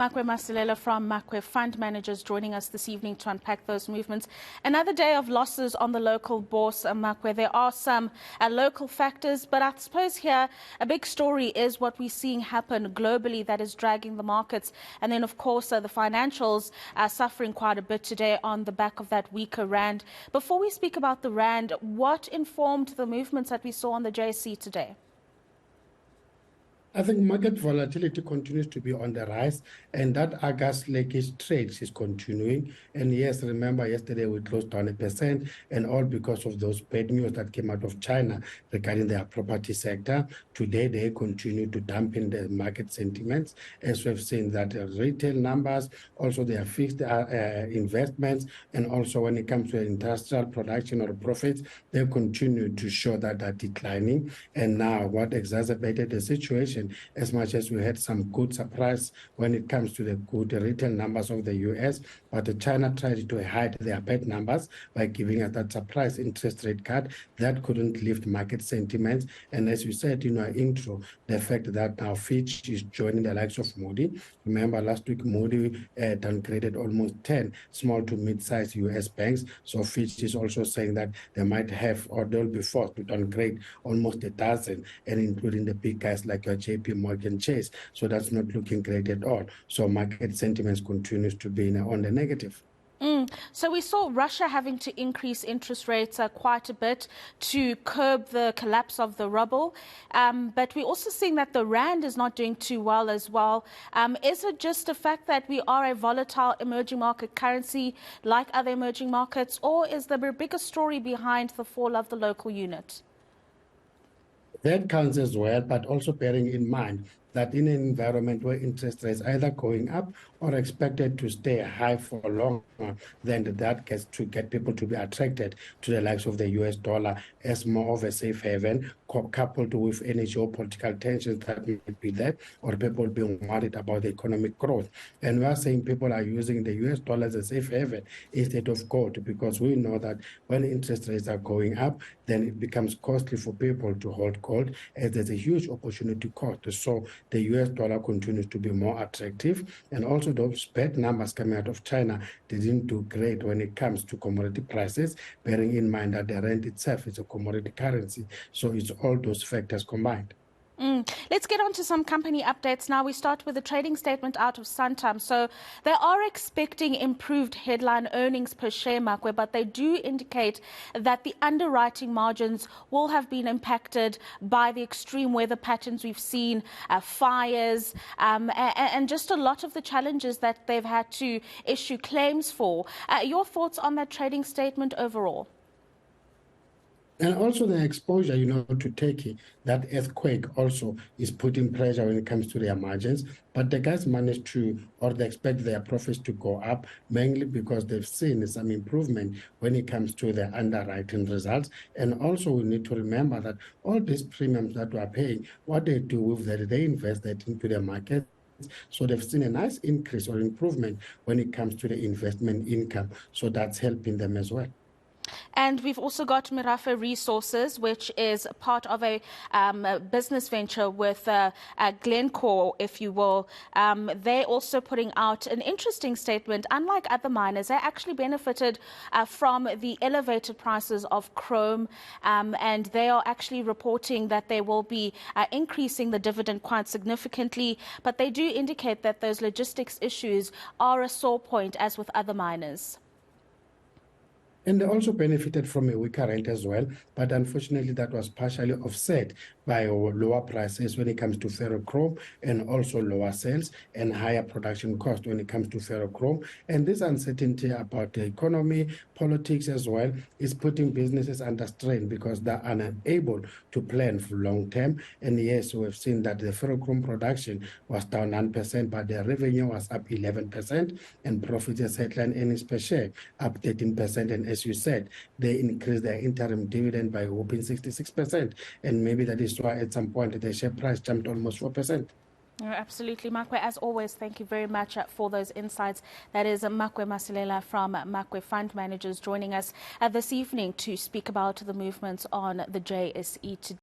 Makwe Masilela from Makwe Fund Managers joining us this evening to unpack those movements. Another day of losses on the local bourse, Makwe. There are some local factors, but I suppose here a big story is what we're seeing happen globally that is dragging the markets. And then, of course, the financials are suffering quite a bit today on the back of that weaker rand. Before we speak about the rand, what informed the movements that we saw on the JSE today? I think market volatility continues to be on the rise, and that August sluggish trades is continuing. And yes, remember yesterday we closed down 1%, and all because of those bad news that came out of China regarding their property sector. Today they continue to dampen the market sentiments, as we've seen that retail numbers, also their fixed investments, and also when it comes to industrial production or profits, they continue to show that they're declining. And now what exacerbated the situation, as much as we had some good surprise when it comes to the good retail numbers of the US, but China tried to hide their bad numbers by giving us that surprise interest rate cut that couldn't lift market sentiments. And as you said in our intro, the fact that now Fitch is joining the likes of Moody. Remember last week Moody downgraded almost 10 small to mid-sized US banks. So Fitch is also saying that they might have, or they'll be forced to downgrade almost a dozen, and including the big guys like your JP Morgan Chase. So that's not looking great at all. So market sentiments continues to be on the negative. So we saw Russia having to increase interest rates quite a bit to curb the collapse of the ruble. But we're also seeing that the rand is not doing too well as well. Is it just the fact that we are a volatile emerging market currency like other emerging markets, or is there a bigger story behind the fall of the local unit? That counts as well, but also bearing in mind that in an environment where interest rates either going up or expected to stay high for longer, then that gets to get people to be attracted to the likes of the US dollar as more of a safe haven, coupled with any geopolitical tensions that may be there, or people being worried about the economic growth. And we are saying people are using the US dollar as a safe haven instead of gold, because we know that when interest rates are going up, then it becomes costly for people to hold gold, as there's a huge opportunity cost. So the US dollar continues to be more attractive, and also those bad numbers coming out of China didn't do great when it comes to commodity prices, bearing in mind that the rand itself is a commodity currency. So it's all those factors combined. Let's get on to some company updates now. We start with a trading statement out of Santam. So they are expecting improved headline earnings per share, Makwe, but they do indicate that the underwriting margins will have been impacted by the extreme weather patterns we've seen, fires, and just a lot of the challenges that they've had to issue claims for. Your thoughts on that trading statement overall? And also the exposure, to Turkey, that earthquake also is putting pressure when it comes to their margins. But the guys managed to, or they expect their profits to go up, mainly because they've seen some improvement when it comes to their underwriting results. And also we need to remember that all these premiums that we are paying, what they do with that, they invest that into the market. So they've seen a nice increase or improvement when it comes to the investment income. So that's helping them as well. And we've also got Makwe Resources, which is part of a business venture with Glencore, if you will. They're also putting out an interesting statement. Unlike other miners, they actually benefited from the elevated prices of chrome, and they are actually reporting that they will be increasing the dividend quite significantly. But they do indicate that those logistics issues are a sore point, as with other miners. And they also benefited from a weaker rand as well, but unfortunately that was partially offset by lower prices when it comes to ferrochrome, and also lower sales and higher production cost when it comes to ferrochrome. And this uncertainty about the economy, politics as well, is putting businesses under strain because they're unable to plan for long term. And yes, we've seen that the ferrochrome production was down 9%, but their revenue was up 11%, and profits as headline earnings per share up 13%. And as you said, they increased their interim dividend by a whopping 66%. And maybe that is why at some point the share price jumped almost 4%. Absolutely, Makwe. As always, thank you very much for those insights. That is Makwe Masilela from Makwe Fund Managers joining us this evening to speak about the movements on the JSE today.